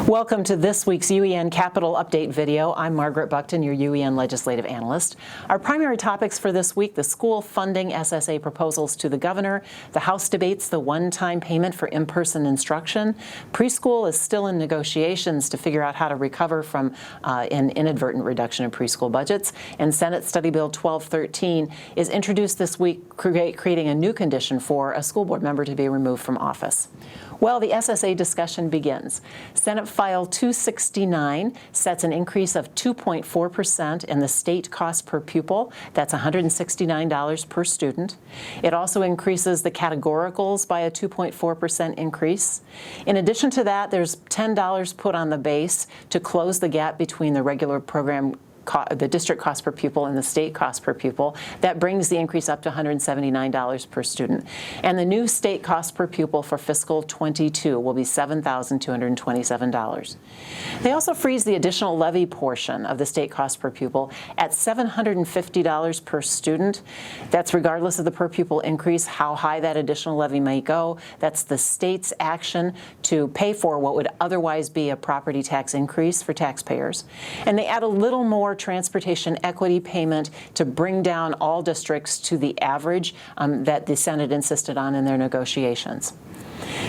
Welcome to this week's UEN Capital Update video. I'm Margaret Buckton, your UEN Legislative Analyst. Our primary topics for this week: the school funding SSA proposals to the governor, the House debates the one-time payment for in-person instruction, preschool is still in negotiations to figure out how to recover from an inadvertent reduction in preschool budgets, and Senate Study Bill 1213 is introduced this week, creating a new condition for a school board member to be removed from office. Well, the SSA discussion begins. Senate File 269 sets an increase of 2.4% in the state cost per pupil. That's $169 per student. It also increases the categoricals by a 2.4% increase. In addition to that, there's $10 put on the base to close the gap between the regular program the district cost per pupil and the state cost per pupil. That brings the increase up to $179 per student. And the new state cost per pupil for fiscal 22 will be $7,227. They also freeze the additional levy portion of the state cost per pupil at $750 per student. That's regardless of the per pupil increase, how high that additional levy may go. That's the state's action to pay for what would otherwise be a property tax increase for taxpayers. And they add a little more transportation equity payment to bring down all districts to the average that the Senate insisted on in their negotiations.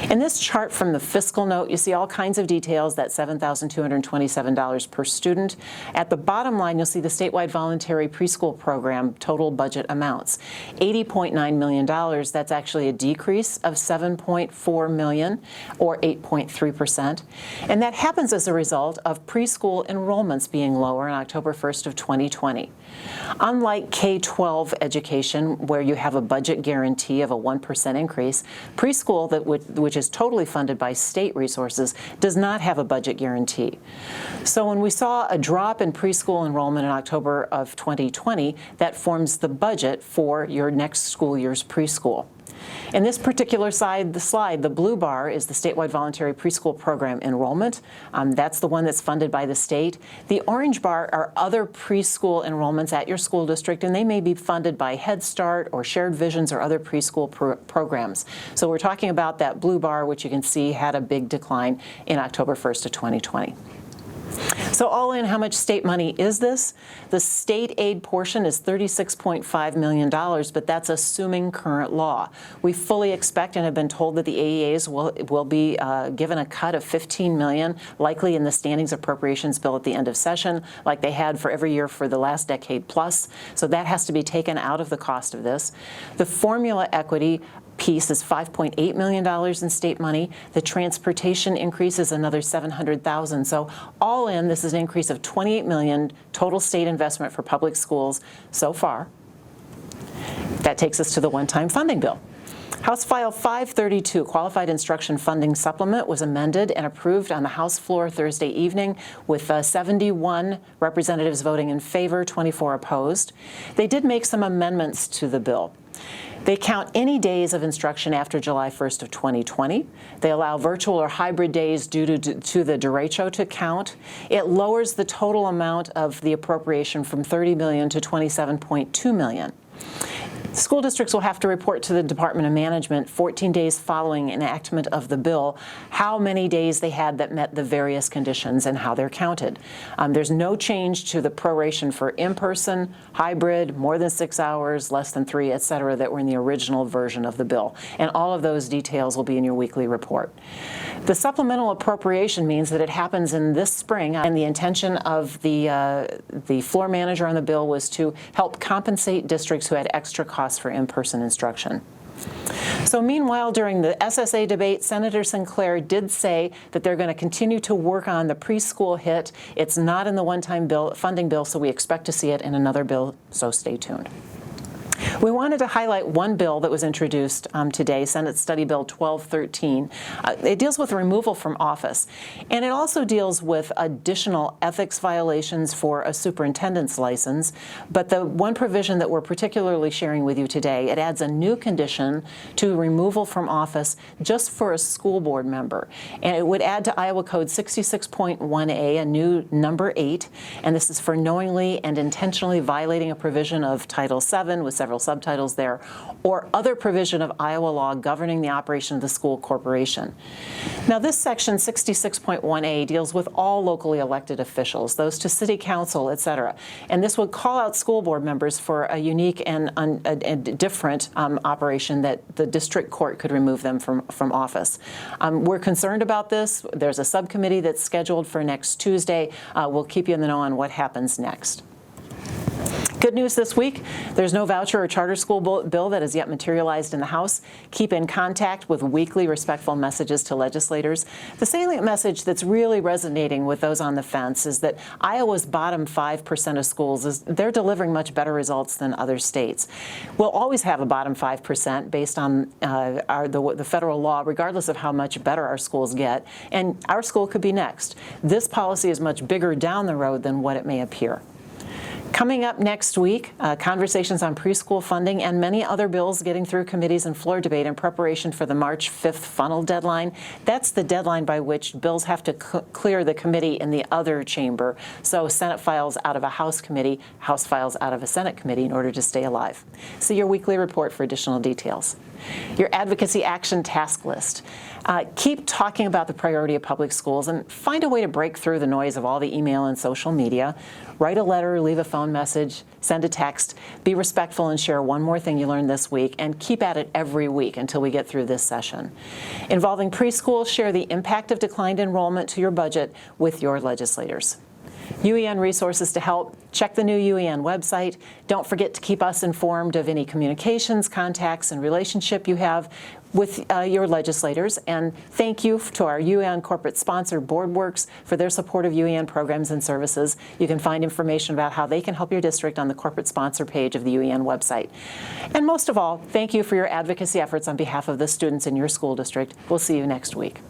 In this chart from the fiscal note, you see all kinds of details, that $7,227 per student. At the bottom line, you'll see the statewide voluntary preschool program total budget amounts. $80.9 million, that's actually a decrease of $7.4 million, or 8.3%. And that happens as a result of preschool enrollments being lower on October 1st of 2020. Unlike K-12 education, where you have a budget guarantee of a 1% increase, preschool, which is totally funded by state resources, does not have a budget guarantee. So when we saw a drop in preschool enrollment in October of 2020, that forms the budget for your next school year's preschool. In this particular slide, the blue bar is the statewide voluntary preschool program enrollment. That's the one that's funded by the state. The orange bar are other preschool enrollments at your school district, and they may be funded by Head Start or Shared Visions or other preschool programs. So we're talking about that blue bar, which you can see had a big decline in October 1st of 2020. So all in, how much state money is this? The state aid portion is $36.5 million, but that's assuming current law. We fully expect and have been told that the AEAs will be given a cut of $15 million, likely in the standings appropriations bill at the end of session, like they had for every year for the last decade plus. So that has to be taken out of the cost of this. The formula equity piece is $5.8 million in state money. The transportation increase is another $700,000. So all in, this is an increase of $28 million total state investment for public schools so far. That takes us to the one-time funding bill. House File 532, Qualified Instruction Funding Supplement, was amended and approved on the House floor Thursday evening with 71 representatives voting in favor, 24 opposed. They did make some amendments to the bill. They count any days of instruction after July 1st of 2020. They allow virtual or hybrid days due to the derecho to count. It lowers the total amount of the appropriation from $30 million to $27.2 million. School districts will have to report to the Department of Management 14 days following enactment of the bill how many days they had that met the various conditions and how they're counted. There's no change to the proration for in-person, hybrid, more than 6 hours, less than 3, et cetera, that were in the original version of the bill. And all of those details will be in your weekly report. The supplemental appropriation means that it happens in this spring, and the intention of the floor manager on the bill was to help compensate districts who had extra costs for in-person instruction. So meanwhile, during the SSA debate, Senator Sinclair did say that they're going to continue to work on the preschool hit. It's not in the one-time funding bill, so we expect to see it in another bill, so stay tuned. We wanted to highlight one bill that was introduced today, Senate Study Bill 1213. It deals with removal from office, and it also deals with additional ethics violations for a superintendent's license. But the one provision that we're particularly sharing with you today, it adds a new condition to removal from office just for a school board member. And it would add to Iowa Code 66.1a a new number 8, and this is for knowingly and intentionally violating a provision of Title VII with several several subtitles there, or other provision of Iowa law governing the operation of the school corporation. Now, this section 66.1a deals with all locally elected officials, those to city council, et cetera. And this would call out school board members for a unique and different operation that the district court could remove them from office. We're concerned about this. There's a subcommittee that's scheduled for next Tuesday. We'll keep you in the know on what happens next. Good news this week, there's no voucher or charter school bill that has yet materialized in the House. Keep in contact with weekly respectful messages to legislators. The salient message that's really resonating with those on the fence is that Iowa's bottom 5% of schools, they're delivering much better results than other states. We'll always have a bottom 5% based on the federal law, regardless of how much better our schools get, and our school could be next. This policy is much bigger down the road than what it may appear. Coming up next week, conversations on preschool funding and many other bills getting through committees and floor debate in preparation for the March 5th funnel deadline. That's the deadline by which bills have to clear the committee in the other chamber. So Senate files out of a House committee, House files out of a Senate committee in order to stay alive. See your weekly report for additional details. Your advocacy action task list. Keep talking about the priority of public schools and find a way to break through the noise of all the email and social media. Write a letter, leave a phone message, send a text. Be respectful and share one more thing you learned this week, and keep at it every week until we get through this session. Involving preschool, share the impact of declined enrollment to your budget with your legislators. UEN resources to help. Check the new UEN website. Don't forget to keep us informed of any communications, contacts, and relationship you have with your legislators. And thank you to our UEN corporate sponsor, BoardWorks, for their support of UEN programs and services. You can find information about how they can help your district on the corporate sponsor page of the UEN website. And most of all, thank you for your advocacy efforts on behalf of the students in your school district. We'll see you next week.